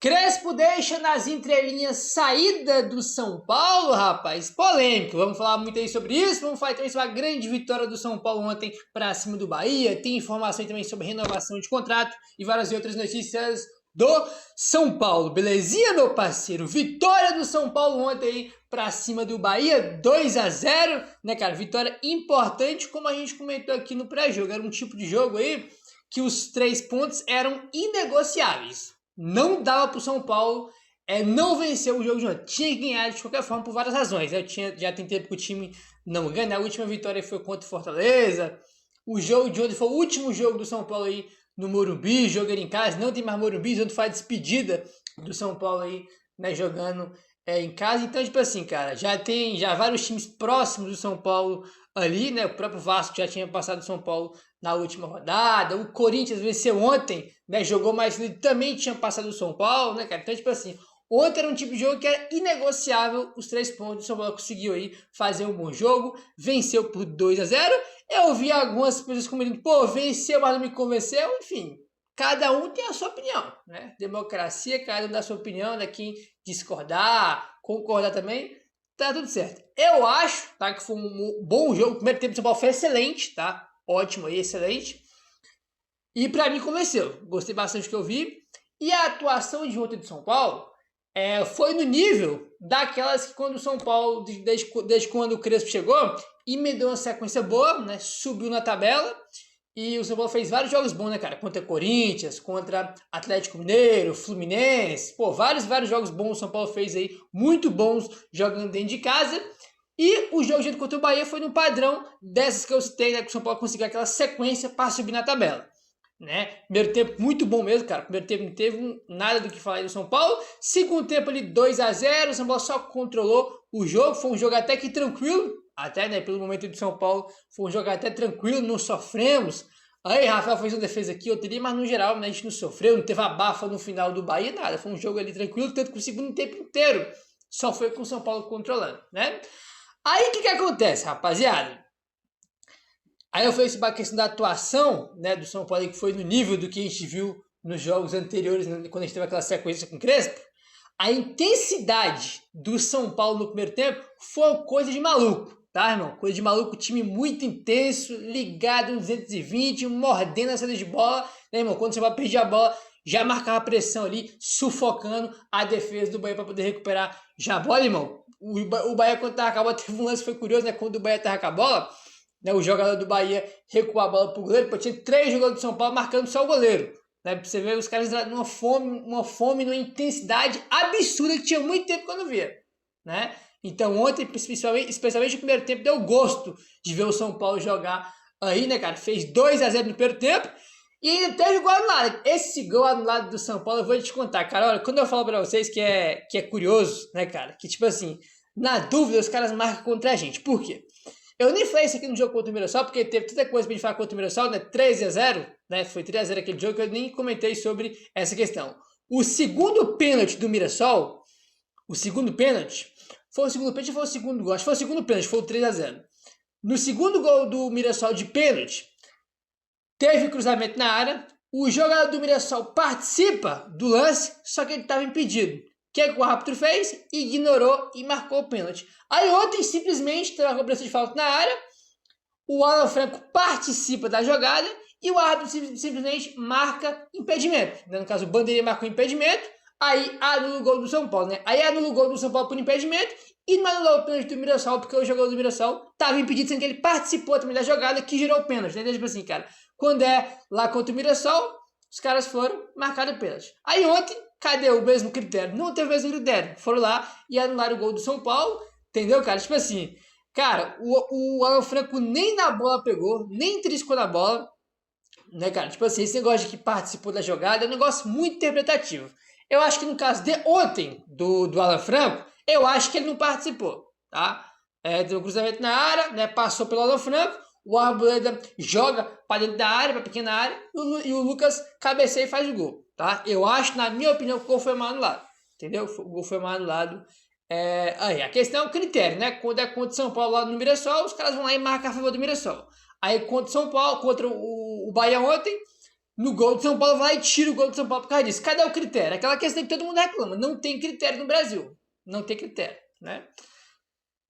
Crespo deixa nas entrelinhas saída do São Paulo, rapaz. Polêmico. Vamos falar muito aí sobre isso. Vamos falar também sobre a grande vitória do São Paulo ontem para cima do Bahia. Tem informação também sobre renovação de contrato e várias outras notícias do São Paulo. Belezinha, meu parceiro? Vitória do São Paulo ontem aí para cima do Bahia, 2-0, né, cara? Vitória importante, como a gente comentou aqui no pré-jogo. Era um tipo de jogo aí que os 3 pontos eram inegociáveis. Não dava para o São Paulo não vencer o jogo de ontem. Tinha que ganhar de qualquer forma por várias razões. Eu já tentei para o time não ganhar. A última vitória foi contra o Fortaleza. O jogo de ontem foi o último jogo do São Paulo aí no Morumbi, jogando em casa. Não tem mais Morumbi, ontem faz despedida do São Paulo aí, né, jogando em casa. Então, tipo assim, cara, já vários times próximos do São Paulo ali, né? O próprio Vasco já tinha passado o São Paulo na última rodada. O Corinthians venceu ontem, né? Jogou mais cedo, também tinha passado o São Paulo, né, cara? Então, tipo assim, ontem era um tipo de jogo que era inegociável. Os 3 pontos, o São Paulo conseguiu aí fazer um bom jogo, venceu por 2-0. Eu vi algumas pessoas comentando, pô, venceu, mas não me convenceu. Enfim, cada um tem a sua opinião, né? Democracia, cada um dá a sua opinião, né? Quem discordar, concordar também, tá tudo certo. Eu acho, tá, que foi um bom jogo. O primeiro tempo do São Paulo foi excelente, tá? Ótimo aí, excelente. E pra mim convenceu. Gostei bastante do que eu vi. E a atuação de ontem do São Paulo foi no nível daquelas que quando o São Paulo, desde quando o Crespo chegou, emendou uma sequência boa, né? Subiu na tabela. E o São Paulo fez vários jogos bons, né, cara? Contra Corinthians, contra Atlético Mineiro, Fluminense. Pô, vários jogos bons o São Paulo fez aí. Muito bons jogando dentro de casa. E o jogo de contra o Bahia foi no padrão dessas que eu citei, né? Que o São Paulo conseguiu aquela sequência para subir na tabela. Né? Primeiro tempo muito bom mesmo, cara. Primeiro tempo não teve nada do que falar aí do São Paulo. Segundo tempo ali 2-0, o São Paulo só controlou o jogo. Foi um jogo até que tranquilo, até, né, pelo momento do São Paulo, foi um jogo até tranquilo, não sofremos. Aí Rafael fez uma defesa aqui, eu teria, mas no geral, né, a gente não sofreu, não teve abafa no final do Bahia, nada. Foi um jogo ali tranquilo, tanto que o segundo tempo inteiro só foi com o São Paulo controlando, né? Aí o que acontece, rapaziada? Aí eu falei sobre a questão da atuação, né, do São Paulo, que foi no nível do que a gente viu nos jogos anteriores, né, quando a gente teve aquela sequência com o Crespo. A intensidade do São Paulo no primeiro tempo foi coisa de maluco, tá, irmão? Coisa de maluco, time muito intenso, ligado no 220, mordendo a saída de bola, né, irmão? Quando o São Paulo perdia a bola, já marcava pressão ali, sufocando a defesa do Bahia para poder recuperar já a bola, irmão. O Bahia, quando tava com a bola, teve um lance, foi curioso, né? Quando o Bahia tava com a bola, né, o jogador do Bahia recuou a bola pro goleiro, porque tinha 3 jogadores do São Paulo marcando só o goleiro. Né, pra você ver os caras numa fome, numa intensidade absurda que tinha muito tempo que eu não via. Né? Então ontem, especialmente o primeiro tempo, deu gosto de ver o São Paulo jogar aí, né, cara? Fez 2-0 no primeiro tempo e ainda teve gol anulado. Esse gol anulado do São Paulo, eu vou te contar, cara. Olha, quando eu falo pra vocês que é curioso, né, cara? Que tipo assim, na dúvida os caras marcam contra a gente. Por quê? Eu nem falei isso aqui no jogo contra o Mirassol, porque teve tanta coisa pra gente falar contra o Mirassol, né? 3-0, né? Foi 3-0 aquele jogo que eu nem comentei sobre essa questão. O segundo pênalti do Mirassol, o segundo pênalti, foi o segundo pênalti ou foi o segundo gol? Acho que foi o segundo pênalti, foi o 3-0. No segundo gol do Mirassol de pênalti, teve cruzamento na área, o jogador do Mirassol participa do lance, só que ele estava impedido. O que o árbitro fez? Ignorou e marcou o pênalti. Aí ontem, simplesmente, teve uma cobrança de falta na área, o Alan Franco participa da jogada e o árbitro simplesmente marca impedimento. No caso, o Bandeirinha marcou impedimento, aí anula o gol do São Paulo, né? Aí anula o gol do São Paulo por impedimento e não anulou o pênalti do Mirassol, porque o jogador do Mirassol estava impedido, sendo que ele participou também da jogada que gerou o pênalti. Né? Então, tipo assim, cara, quando é lá contra o Mirassol, os caras foram marcar o pênalti. Aí ontem, cadê o mesmo critério? Não teve o mesmo critério. Foram lá e anularam o gol do São Paulo, entendeu, cara? Tipo assim, cara, o Alan Franco nem na bola pegou, nem triscou na bola, né, cara? Tipo assim, esse negócio de que participou da jogada é um negócio muito interpretativo. Eu acho que no caso de ontem, do Alan Franco, eu acho que ele não participou, tá? Deu um cruzamento na área, né? Passou pelo Alan Franco, o Arboleda joga para dentro da área, para pequena área, e o Lucas cabeceia e faz o gol, tá? Eu acho, na minha opinião, que o gol foi mal anulado, entendeu? O gol foi mal anulado. Aí, a questão é o critério, né? Quando é contra o São Paulo lá no Mirassol, os caras vão lá e marcam a favor do Mirassol. Aí contra o São Paulo, contra o Bahia ontem, no gol do São Paulo, vai e tira o gol do São Paulo por causa disso. Cadê o critério? Aquela questão que todo mundo reclama. Não tem critério no Brasil. Não tem critério, né?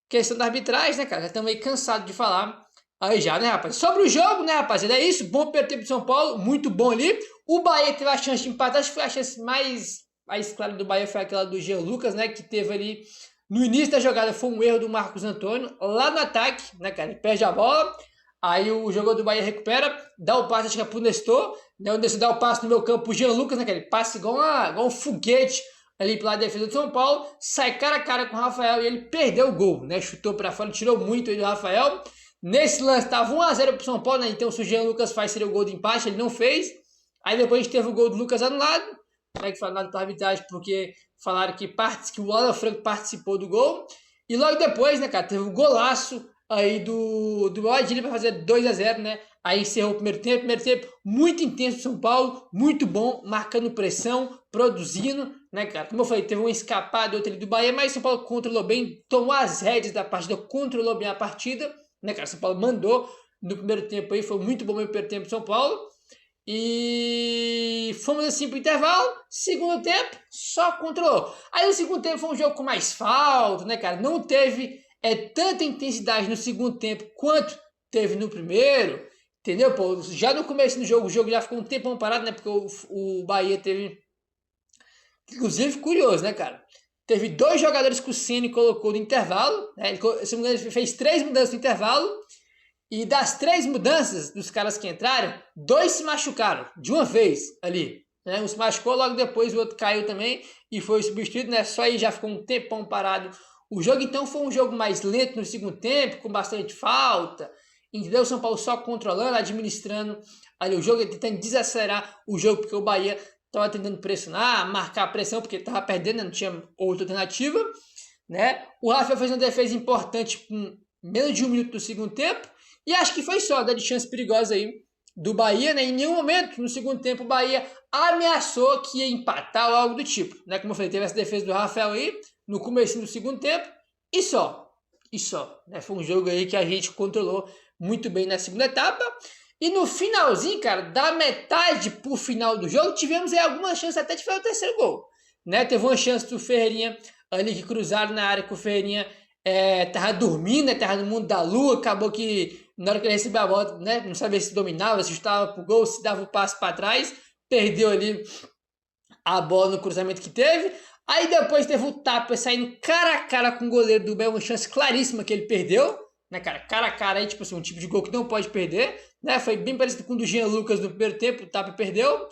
Questão da arbitragem, né, cara? Já estamos meio cansados de falar aí já, né, rapaz? Sobre o jogo, né, rapaziada? É isso. Bom primeiro tempo do São Paulo. Muito bom ali. O Bahia teve a chance de empatar. Acho que foi a chance mais clara do Bahia. Foi aquela do Jean Lucas, né? Que teve ali no início da jogada. Foi um erro do Marcos Antônio. Lá no ataque, né, cara? Ele perde a bola. Aí o jogador do Bahia recupera. Dá o passe, acho que é pro Nestor. Né? O Nestor dá o passe no meu campo pro Jean Lucas, né, cara? Ele passa igual um foguete ali pela defesa do São Paulo, sai cara a cara com o Rafael e ele perdeu o gol, né? Chutou para fora, tirou muito aí do Rafael. Nesse lance tava 1-0 pro São Paulo, né? Então se o Jean Lucas faz, seria o gol de empate, ele não fez. Aí depois a gente teve o gol do Lucas anulado, né? Que foi anulado pela arbitragem porque falaram que o Alan Franco participou do gol. E logo depois, né, cara, teve o golaço aí do Adilho para fazer 2-0, né? Aí encerrou o primeiro tempo muito intenso do São Paulo, muito bom, marcando pressão, produzindo, né, cara? Como eu falei, teve uma escapada, outra ali do Bahia, mas o São Paulo controlou bem, tomou as rédeas da partida, controlou bem a partida, né, cara? O São Paulo mandou no primeiro tempo aí, foi muito bom o primeiro tempo do São Paulo. E fomos assim pro intervalo, segundo tempo, só controlou. Aí no segundo tempo foi um jogo com mais falta, né, cara? Não teve tanta intensidade no segundo tempo quanto teve no primeiro, entendeu? Pô, já no começo do jogo, o jogo já ficou um tempão parado, né? Porque o Bahia teve, inclusive, curioso, né, cara? Teve 2 jogadores que o Ceni colocou no intervalo, né? Ele fez 3 mudanças no intervalo. E das 3 mudanças dos caras que entraram, 2 se machucaram de uma vez ali. Né? Um se machucou, logo depois o outro caiu também e foi substituído, né? Só aí já ficou um tempão parado o jogo. Então foi um jogo mais lento no segundo tempo, com bastante falta. Entendeu? O São Paulo só controlando, administrando ali o jogo, tentando desacelerar o jogo, porque o Bahia estava tentando pressionar, marcar a pressão, porque estava perdendo, né? Não tinha outra alternativa. Né? O Rafael fez uma defesa importante com menos de 1 minuto do segundo tempo. E acho que foi só, de chance perigosa aí do Bahia, né? Em nenhum momento no segundo tempo o Bahia ameaçou que ia empatar ou algo do tipo, né? Como eu falei, teve essa defesa do Rafael aí no começo do segundo tempo e só, né? Foi um jogo aí que a gente controlou muito bem na segunda etapa. E no finalzinho, cara, da metade pro final do jogo, tivemos aí algumas chances até de fazer o terceiro gol, né? Teve uma chance do Ferreirinha ali que cruzaram na área, que o Ferreirinha tava dormindo, né? Tava no mundo da lua, acabou que na hora que ele recebeu a bola, né? Não sabia se dominava, se estava pro gol, se dava o passo para trás, perdeu ali a bola no cruzamento que teve. Aí depois teve o Tapia saindo cara a cara com o goleiro do Bel, uma chance claríssima que ele perdeu, né, cara? Cara a cara aí, tipo assim, um tipo de gol que não pode perder, né? Foi bem parecido com o do Jean Lucas no primeiro tempo, o Tapia perdeu.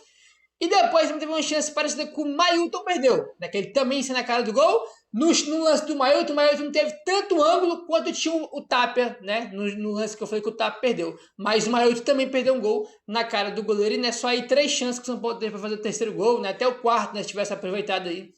E depois teve uma chance parecida com o Mailton perdeu, né? Que ele também saiu na cara do gol. No lance do Mailton, o Mailton não teve tanto ângulo quanto tinha o Tapia, né? No lance que eu falei que o Tapia perdeu. Mas o Mailton também perdeu um gol na cara do goleiro. E não é só aí 3 chances que o São Paulo teve para fazer o terceiro gol, né? Até o quarto, né? Se tivesse aproveitado aí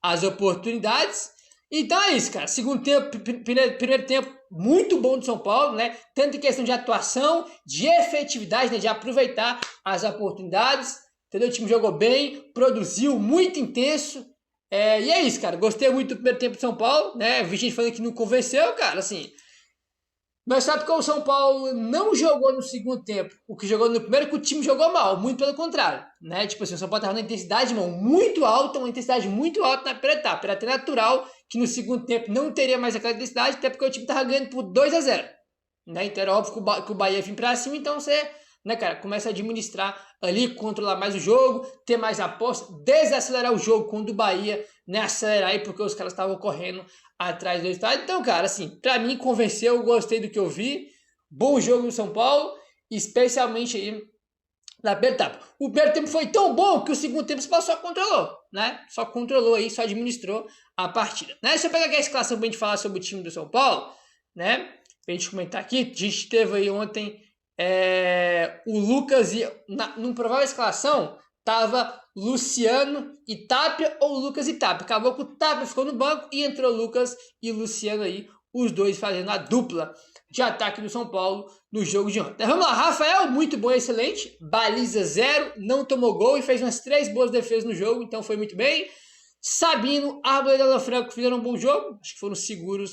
as oportunidades. Então é isso, cara. Segundo tempo, primeiro tempo muito bom do São Paulo, né? Tanto em questão de atuação, de efetividade, né? De aproveitar as oportunidades. Entendeu? O time jogou bem, produziu, muito intenso. E é isso, cara. Gostei muito do primeiro tempo de São Paulo, né? Vi gente falando que não convenceu, cara, assim. Mas sabe que o São Paulo não jogou no segundo tempo o que jogou no primeiro, que o time jogou mal, muito pelo contrário, né? Tipo assim, o São Paulo tava numa intensidade, irmão, muito alta, uma intensidade muito alta na primeira etapa. Era até natural que no segundo tempo não teria mais aquela intensidade, até porque o time tava ganhando por 2-0, né? Então era óbvio que o Bahia ia vir pra cima, então você, né, cara, começa a administrar ali, controlar mais o jogo, ter mais aposta, desacelerar o jogo quando o Bahia, né, acelerar aí, porque os caras estavam correndo atrás do resultado. Então, cara, assim, pra mim convenceu, eu gostei do que eu vi, bom jogo no São Paulo, especialmente aí na primeira etapa. O primeiro tempo foi tão bom que o segundo tempo só controlou, né, só controlou aí, só administrou a partida, né. Deixa eu pegar aqui a escalação pra gente falar sobre o time do São Paulo, né, pra gente comentar aqui. A gente teve aí ontem o Lucas, numa provável escalação, tava Luciano e Tapia ou Lucas e Tapia. Acabou que o Tapia ficou no banco e entrou Lucas e Luciano aí, os dois fazendo a dupla de ataque do São Paulo no jogo de ontem. Então, vamos lá, Rafael, muito bom, excelente, baliza 0, não tomou gol e fez umas 3 boas defesas no jogo, então foi muito bem. Sabino, Arboleda e Alan Franco fizeram um bom jogo, acho que foram seguros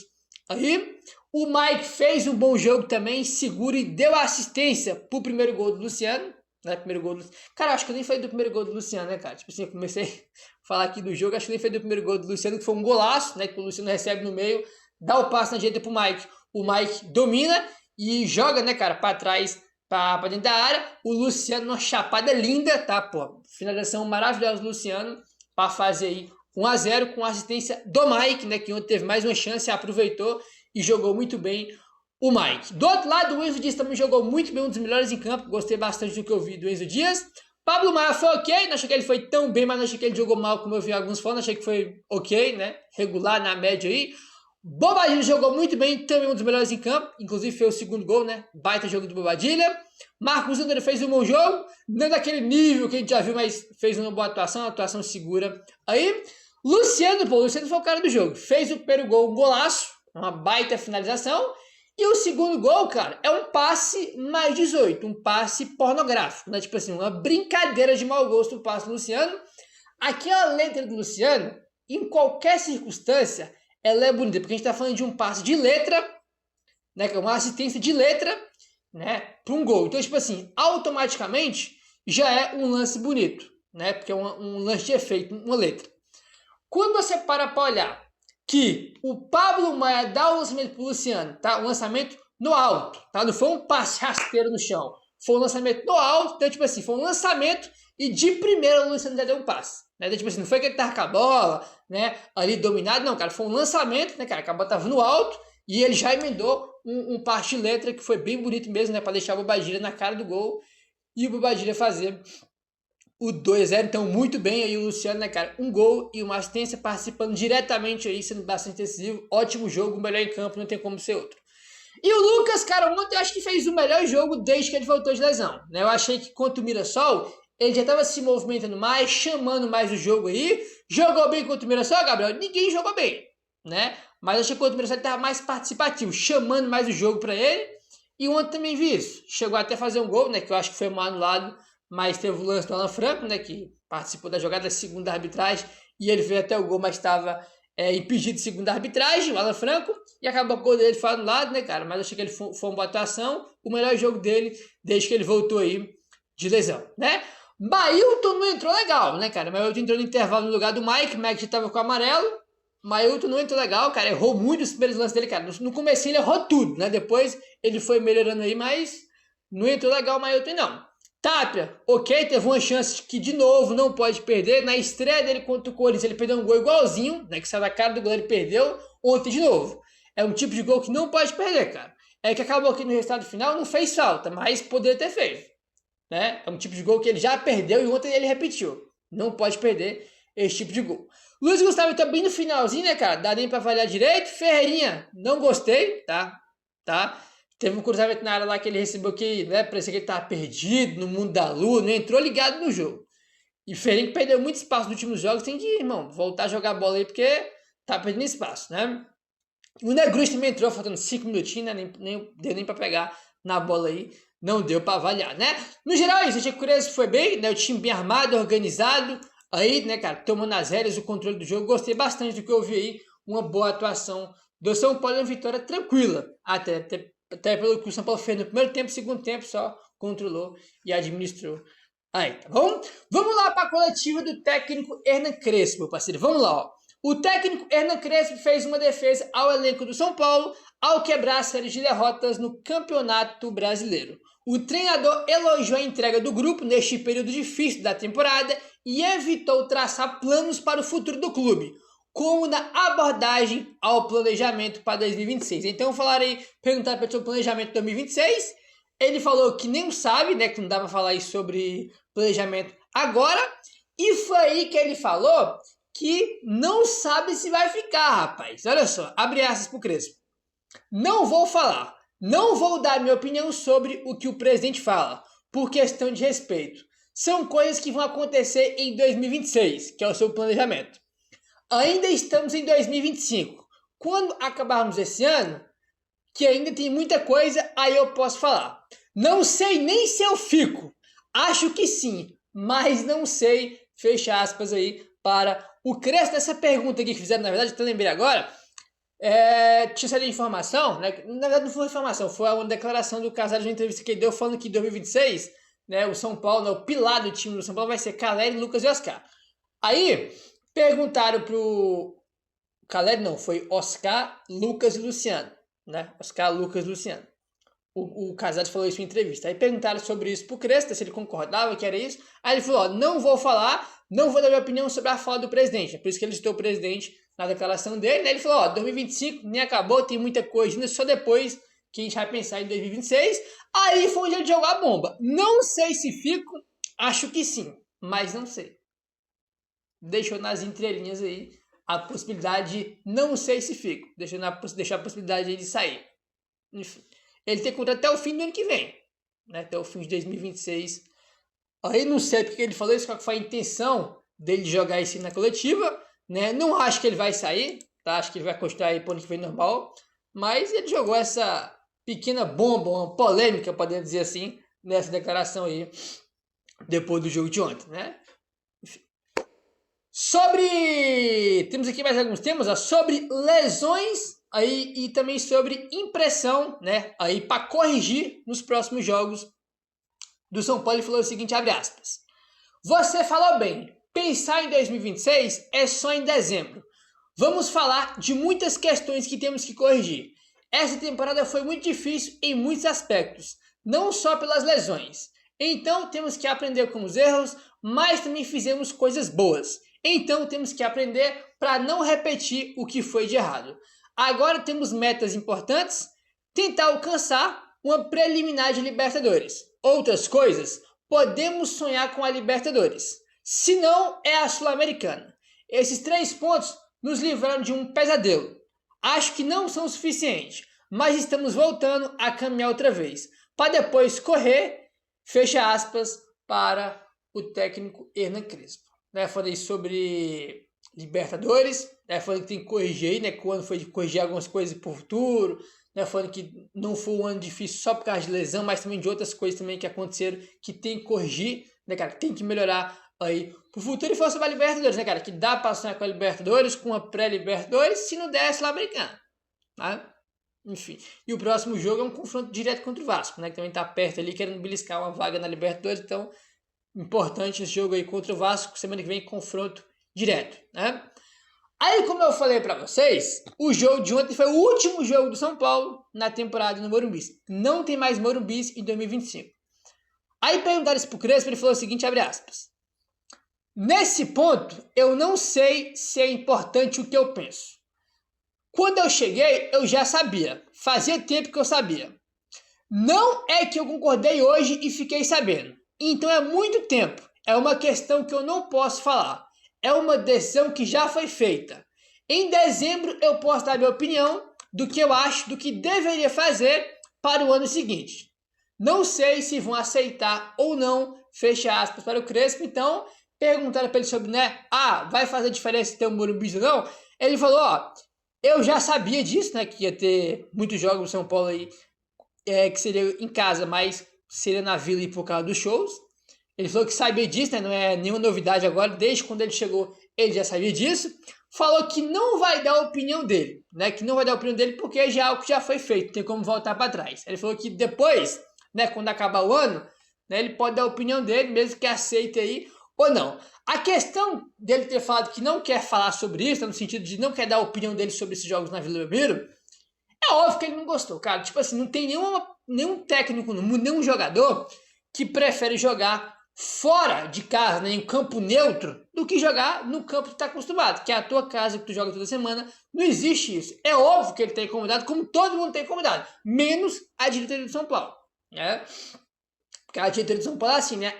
aí. O Mike fez um bom jogo também, seguro, e deu assistência pro primeiro gol do Luciano, né? Primeiro gol do... Cara, acho que eu nem falei do primeiro gol do Luciano, né, cara? Tipo assim, eu comecei a falar aqui do jogo, acho que nem falei do primeiro gol do Luciano, que foi um golaço, né? Que o Luciano recebe no meio, dá o passe na direita pro Mike. O Mike domina e joga, né, cara, pra trás, pra dentro da área. O Luciano, uma chapada linda, tá, pô? Finalização maravilhosa do Luciano pra fazer aí 1-0 com assistência do Mike, né? Que ontem teve mais uma chance, aproveitou e jogou muito bem o Mike. Do outro lado, o Enzo Dias também jogou muito bem, um dos melhores em campo. Gostei bastante do que eu vi do Enzo Dias. Pablo Maia foi ok, não achei que ele foi tão bem, mas não achei que ele jogou mal como eu vi alguns falando. Achei que foi ok, né? Regular na média aí. Bobadilha jogou muito bem, também um dos melhores em campo. Inclusive fez o segundo gol, né? Baita jogo do Bobadilha. Marcos Júnior fez um bom jogo. Não daquele nível que a gente já viu, mas fez uma boa atuação, uma atuação segura aí. Luciano foi o cara do jogo. Fez o primeiro gol, um golaço, uma baita finalização. E o segundo gol, cara, é um passe mais 18, um passe pornográfico, né? Tipo assim, uma brincadeira de mau gosto o passe do Luciano. Aquela letra do Luciano, em qualquer circunstância, ela é bonita, porque a gente tá falando de um passe de letra, né? Que é uma assistência de letra, né? Para um gol. Então, tipo assim, automaticamente já é um lance bonito, né? Porque é um lance de efeito, uma letra. Quando você para olhar que o Pablo Maia dá o lançamento pro Luciano, tá? Um lançamento no alto, tá? Não foi um passe rasteiro no chão. Foi um lançamento no alto, então, tipo assim, foi um lançamento e de primeira o Luciano já deu um passe. Né? Então, tipo assim, não foi que ele tava com a bola, né? Ali dominado, não, cara. Foi um lançamento, né, cara? Que a bola tava no alto e ele já emendou um passe de letra que foi bem bonito mesmo, né? Pra deixar o Bobadilha na cara do gol e o Bobadilha fazer o 2-0, então muito bem aí o Luciano, né, cara? Um gol e uma assistência participando diretamente aí, sendo bastante decisivo. Ótimo jogo, melhor em campo, não tem como ser outro. E o Lucas, cara, ontem eu acho que fez o melhor jogo desde que ele voltou de lesão, né? Eu achei que contra o Mirassol, ele já tava se movimentando mais, chamando mais o jogo aí. Jogou bem contra o Mirassol, Gabriel? Ninguém jogou bem, né? Mas eu achei que contra o Mirassol ele tava mais participativo, chamando mais o jogo pra ele. E ontem também vi isso. Chegou até a fazer um gol, né? Que eu acho que foi mal anulado, mas teve o lance do Alan Franco, né, que participou da jogada segundo a arbitragem, e ele fez até o gol, mas estava impedido segundo a arbitragem, o Alan Franco, e acabou o gol dele foi anulado, né, cara, mas achei que ele foi uma boa atuação, o melhor jogo dele desde que ele voltou aí de lesão, né. Mailton não entrou legal, né, cara, Mailton entrou no intervalo no lugar do Mike já estava com o amarelo, Mailton não entrou legal, cara, errou muito os primeiros lances dele, cara, no começo ele errou tudo, né, depois ele foi melhorando aí, mas não entrou legal o Mailton não. Tapia, ok, teve uma chance que de novo não pode perder. Na estreia dele contra o Corinthians, ele perdeu um gol igualzinho, né? Que saiu da cara do goleiro e perdeu. Ontem de novo. É um tipo de gol que não pode perder, cara. É que acabou aqui no resultado final, não fez falta, mas poderia ter feito. Né? É um tipo de gol que ele já perdeu e ontem ele repetiu. Não pode perder esse tipo de gol. Luiz Gustavo tá bem no finalzinho, né, cara? Dá nem pra avaliar direito. Ferreirinha, não gostei, tá? Teve um cruzamento na área lá que ele recebeu que, né, parecia que ele tava perdido no mundo da lua, não entrou ligado no jogo. E Ferreirinha perdeu muito espaço nos últimos jogos, tem que, irmão, voltar a jogar bola aí porque tá perdendo espaço, né? O Negruz também entrou, faltando 5 minutinhos, né, nem deu nem pra pegar na bola aí, não deu pra avaliar, né? No geral é isso, achei que o Crespo foi bem, né, o time bem armado, organizado, aí, né, cara, tomando as rédeas, o controle do jogo, gostei bastante do que eu vi aí, uma boa atuação do São Paulo, uma vitória tranquila, até pelo que o São Paulo fez no primeiro tempo, segundo tempo só controlou e administrou. Aí, tá bom? Vamos lá para a coletiva do técnico Hernan Crespo, meu parceiro. Vamos lá, ó. O técnico Hernan Crespo fez uma defesa ao elenco do São Paulo ao quebrar a série de derrotas no Campeonato Brasileiro. O treinador elogiou a entrega do grupo neste período difícil da temporada e evitou traçar planos para o futuro do clube, como na abordagem ao planejamento para 2026. Então perguntar para o seu planejamento 2026, ele falou que nem sabe, né, que não dá para falar isso sobre planejamento agora, e foi aí que ele falou que não sabe se vai ficar, rapaz. Olha só, abre aspas pro Crespo. Não vou falar, não vou dar minha opinião sobre o que o presidente fala, por questão de respeito. São coisas que vão acontecer em 2026, que é o seu planejamento. Ainda estamos em 2025. Quando acabarmos esse ano, que ainda tem muita coisa, aí eu posso falar. Não sei nem se eu fico. Acho que sim, mas não sei. Fecha aspas aí para o Crespo. Dessa pergunta aqui que fizeram, na verdade, eu lembrei agora. Tinha saído informação, né? Na verdade não foi informação, foi uma declaração do Casares na entrevista que ele deu falando que em 2026 né? O São Paulo, né, o pilar do time do São Paulo vai ser Caleri, Lucas e Oscar. Aí perguntaram pro Caleri, não, foi Oscar, Lucas e Luciano, né? Oscar, Lucas e Luciano. O Casares falou isso em entrevista. Aí perguntaram sobre isso pro Cresta, se ele concordava que era isso. Aí ele falou, ó, não vou falar, não vou dar minha opinião sobre a fala do presidente. É por isso que ele citou o presidente na declaração dele. Né? Ele falou, ó, 2025 nem acabou, tem muita coisa ainda, só depois que a gente vai pensar em 2026. Aí foi onde ele jogou a bomba. Não sei se fico, acho que sim, mas não sei. Deixou nas entrelinhas aí a possibilidade de não sei se fico. Deixou a possibilidade de sair. Enfim. Ele tem contrato até o fim do ano que vem, né? Até o fim de 2026. Aí não sei porque ele falou isso, qual foi a intenção dele jogar isso na coletiva, né? Não acho que ele vai sair, tá? Acho que ele vai continuar aí pro ano que vem normal, mas ele jogou essa pequena bomba, uma polêmica, podemos dizer assim, nessa declaração aí, depois do jogo de ontem, né? Enfim. Temos aqui mais alguns temas, ó, sobre lesões aí e também sobre impressão, né? Aí para corrigir nos próximos jogos do São Paulo. Ele falou o seguinte, abre aspas. Você falou bem, pensar em 2026 é só em dezembro. Vamos falar de muitas questões que temos que corrigir. Essa temporada foi muito difícil em muitos aspectos, não só pelas lesões. Então temos que aprender com os erros, mas também fizemos coisas boas. Então temos que aprender para não repetir o que foi de errado. Agora temos metas importantes, tentar alcançar uma preliminar de Libertadores. Outras coisas, podemos sonhar com a Libertadores. Se não, é a Sul-Americana. Esses 3 pontos nos livraram de um pesadelo. Acho que não são o suficiente, mas estamos voltando a caminhar outra vez, para depois correr, fecha aspas, para o técnico Hernan Crespo. Né, falei sobre Libertadores, né, falando que tem que corrigir aí, né, quando foi de corrigir algumas coisas por futuro, né, falando que não foi um ano difícil só por causa de lesão, mas também de outras coisas também que aconteceram que tem que corrigir, né, cara, tem que melhorar aí pro futuro. E foi sobre a Libertadores, né, cara, que dá pra sonhar com a Libertadores, com a pré-Libertadores, se não der, lá brincando, tá? Enfim, e o próximo jogo é um confronto direto contra o Vasco, né, que também tá perto ali, querendo beliscar uma vaga na Libertadores, então importante esse jogo aí contra o Vasco, semana que vem confronto direto, né? Aí, como eu falei para vocês, o jogo de ontem foi o último jogo do São Paulo na temporada no Morumbi. Não tem mais Morumbi em 2025. Aí perguntaram isso pro Crespo, ele falou o seguinte, abre aspas. Nesse ponto, eu não sei se é importante o que eu penso. Quando eu cheguei, eu já sabia. Fazia tempo que eu sabia. Não é que eu concordei hoje e fiquei sabendo. Então é muito tempo. É uma questão que eu não posso falar. É uma decisão que já foi feita. Em dezembro eu posso dar minha opinião do que eu acho, do que deveria fazer para o ano seguinte. Não sei se vão aceitar ou não, fecha aspas para o Crespo. Então, perguntaram para ele sobre, né, vai fazer diferença ter um Morumbi ou não? Ele falou, eu já sabia disso, né, que ia ter muitos jogos no São Paulo aí, que seria em casa, mas seria na Vila e por causa dos shows. Ele falou que sabia disso, né? Não é nenhuma novidade agora, desde quando ele chegou ele já sabia disso. Falou que não vai dar a opinião dele, né? Que não vai dar a opinião dele porque já é algo que já foi feito, tem como voltar para trás. Ele falou que depois, né, quando acabar o ano, né, ele pode dar a opinião dele, mesmo que aceite aí ou não. A questão dele ter falado que não quer falar sobre isso, no sentido de não quer dar a opinião dele sobre esses jogos na Vila Belmiro, é óbvio que ele não gostou, cara. Tipo assim, não tem nenhum técnico no mundo, nenhum jogador que prefere jogar fora de casa, né, em campo neutro, do que jogar no campo que tu tá acostumado, que é a tua casa que tu joga toda semana. Não existe isso. É óbvio que ele tem incomodado, como todo mundo tem incomodado, menos a diretoria do São Paulo, né? Porque a diretoria do São Paulo é assim, né?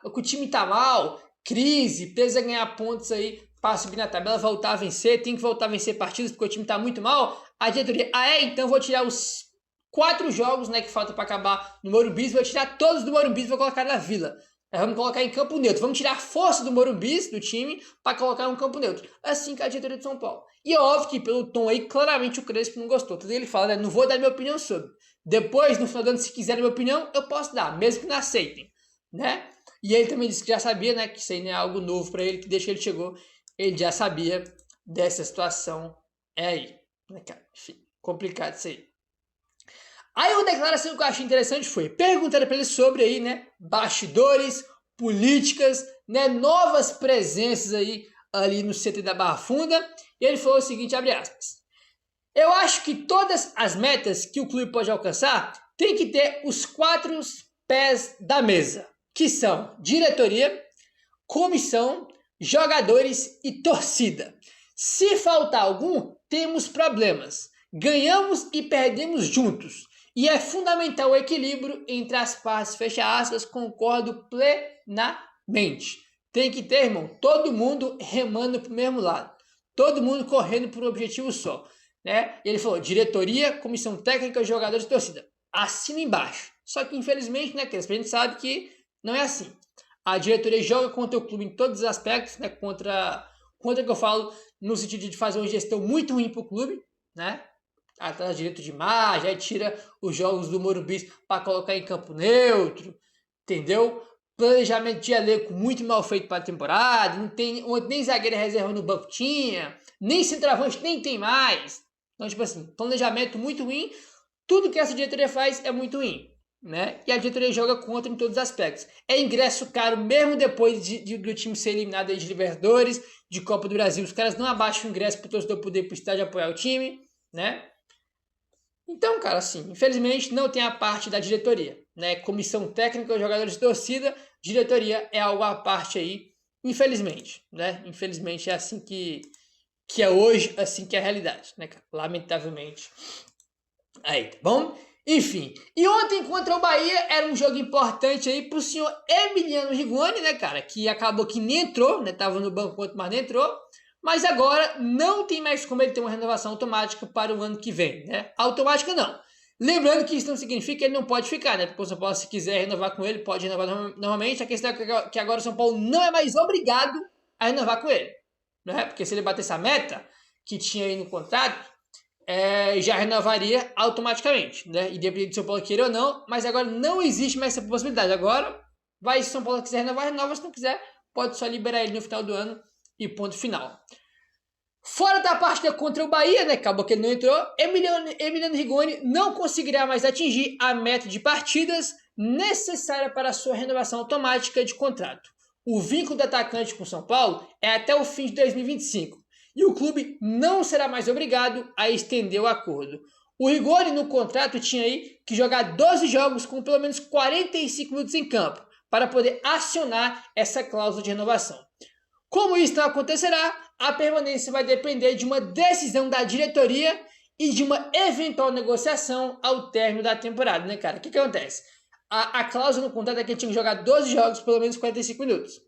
O time tá mal, crise, precisa ganhar pontos aí para subir na tabela, voltar a vencer, tem que voltar a vencer partidas porque o time tá muito mal. A diretoria, então vou tirar os 4 jogos, né, que faltam para acabar no Morumbi, vou tirar todos do Morumbi e vou colocar na Vila. Vamos colocar em campo neutro. Vamos tirar a força do Morumbi, do time, para colocar em um campo neutro. Assim que a diretoria de São Paulo. E é óbvio que pelo tom aí, claramente o Crespo não gostou. Tudo ele fala, né? Não vou dar minha opinião sobre. Depois, no final do ano, se quiserem minha opinião, eu posso dar, mesmo que não aceitem, né? E ele também disse que já sabia, né? Que isso aí não é algo novo para ele, que desde que ele chegou, ele já sabia dessa situação aí, né, cara? Enfim, complicado isso aí. Aí uma declaração que eu achei interessante foi, perguntaram para ele sobre aí, né, bastidores, políticas, né, novas presenças aí ali no CT da Barra Funda, e ele falou o seguinte, abre aspas, eu acho que todas as metas que o clube pode alcançar tem que ter os 4 pés da mesa, que são diretoria, comissão, jogadores e torcida. Se faltar algum, temos problemas. Ganhamos e perdemos juntos. E é fundamental o equilíbrio entre as partes, fecha aspas, concordo plenamente. Tem que ter, irmão, todo mundo remando para o mesmo lado. Todo mundo correndo por um objetivo só. Né? E ele falou, diretoria, comissão técnica, jogadores e torcida. Assina embaixo. Só que, infelizmente, né, a gente sabe que não é assim. A diretoria joga contra o clube em todos os aspectos, né? Contra que eu falo no sentido de fazer uma gestão muito ruim para o clube, né? Atrás direito de imagem, aí tira os jogos do Morumbi para colocar em campo neutro, entendeu? Planejamento de elenco muito mal feito para a temporada, não tem nem zagueiro reserva no banco tinha, nem centroavante nem tem mais. Então, tipo assim, planejamento muito ruim, tudo que essa diretoria faz é muito ruim, né? E a diretoria joga contra em todos os aspectos. É ingresso caro, mesmo depois do time ser eliminado aí de Libertadores, de Copa do Brasil, os caras não abaixam o ingresso para o torcedor poder ir para o estádio apoiar o time, né? Então, cara, assim, infelizmente não tem a parte da diretoria, né? Comissão técnica, jogadores de torcida, diretoria é algo à parte aí, infelizmente, né? Infelizmente é assim que é hoje, assim que é a realidade, né, cara? Lamentavelmente. Aí, tá bom? Enfim, e ontem contra o Bahia era um jogo importante aí pro senhor Emiliano Rigoni, né, cara? Que acabou que nem entrou, né? Tava no banco, mas nem entrou. Mas agora não tem mais como ele ter uma renovação automática para o ano que vem, né? Automática não. Lembrando que isso não significa que ele não pode ficar, né? Porque o São Paulo, se quiser renovar com ele, pode renovar normalmente. A questão é que agora o São Paulo não é mais obrigado a renovar com ele, né? Porque se ele bater essa meta que tinha aí no contrato, já renovaria automaticamente, né? Independente de São Paulo querer ou não, mas agora não existe mais essa possibilidade. Agora, se São Paulo quiser renovar, renova. Se não quiser, pode só liberar ele no final do ano. E ponto final. Fora da partida contra o Bahia, né? Acabou que ele não entrou. Emiliano Rigoni não conseguirá mais atingir a meta de partidas necessária para a sua renovação automática de contrato. O vínculo do atacante com São Paulo é até o fim de 2025. E o clube não será mais obrigado a estender o acordo. O Rigoni no contrato tinha aí que jogar 12 jogos com pelo menos 45 minutos em campo para poder acionar essa cláusula de renovação. Como isso não acontecerá, a permanência vai depender de uma decisão da diretoria e de uma eventual negociação ao término da temporada, né, cara? O que acontece? A cláusula no contrato é que ele tinha que jogar 12 jogos, pelo menos 45 minutos.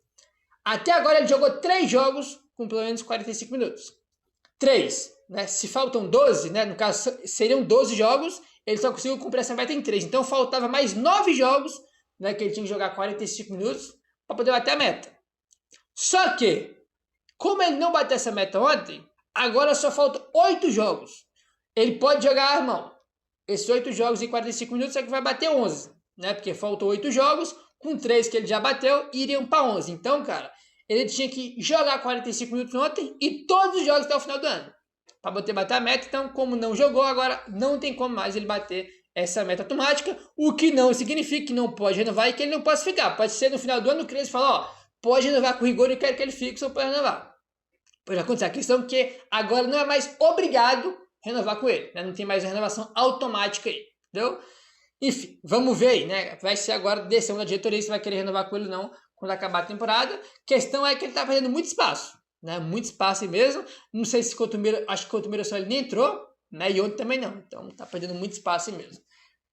Até agora ele jogou 3 jogos com pelo menos 45 minutos. 3, né? Se faltam 12, né? No caso, seriam 12 jogos, ele só conseguiu cumprir essa meta em 3. Então faltava mais 9 jogos, né? Que ele tinha que jogar 45 minutos para poder bater a meta. Só que, como ele não bateu essa meta ontem, agora só faltam 8 jogos. Ele pode jogar, irmão, esses 8 jogos em 45 minutos, só que vai bater 11, né? Porque faltam 8 jogos, com 3 que ele já bateu, iriam para 11. Então, cara, ele tinha que jogar 45 minutos ontem e todos os jogos até o final do ano, para poder bater a meta. Então, como não jogou, agora não tem como mais ele bater essa meta automática, o que não significa que não pode renovar e que ele não possa ficar. Pode ser no final do ano o Crespo falar, ó, pode renovar com o Rigoni, eu quero que ele fique, só pode renovar. Pode acontecer a questão que agora não é mais obrigado a renovar com ele, né? Não tem mais a renovação automática aí, entendeu? Enfim, vamos ver aí, né? Vai ser agora decisão da diretoria se vai querer renovar com ele ou não quando acabar a temporada. A questão é que ele tá perdendo muito espaço, né? Muito espaço aí mesmo. Não sei se acho que Cotumiro só ele nem entrou, né? E ontem também não. Então tá perdendo muito espaço aí mesmo.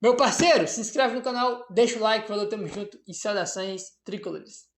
Meu parceiro, se inscreve no canal, deixa o like, falou, tamo junto e saudações tricolores.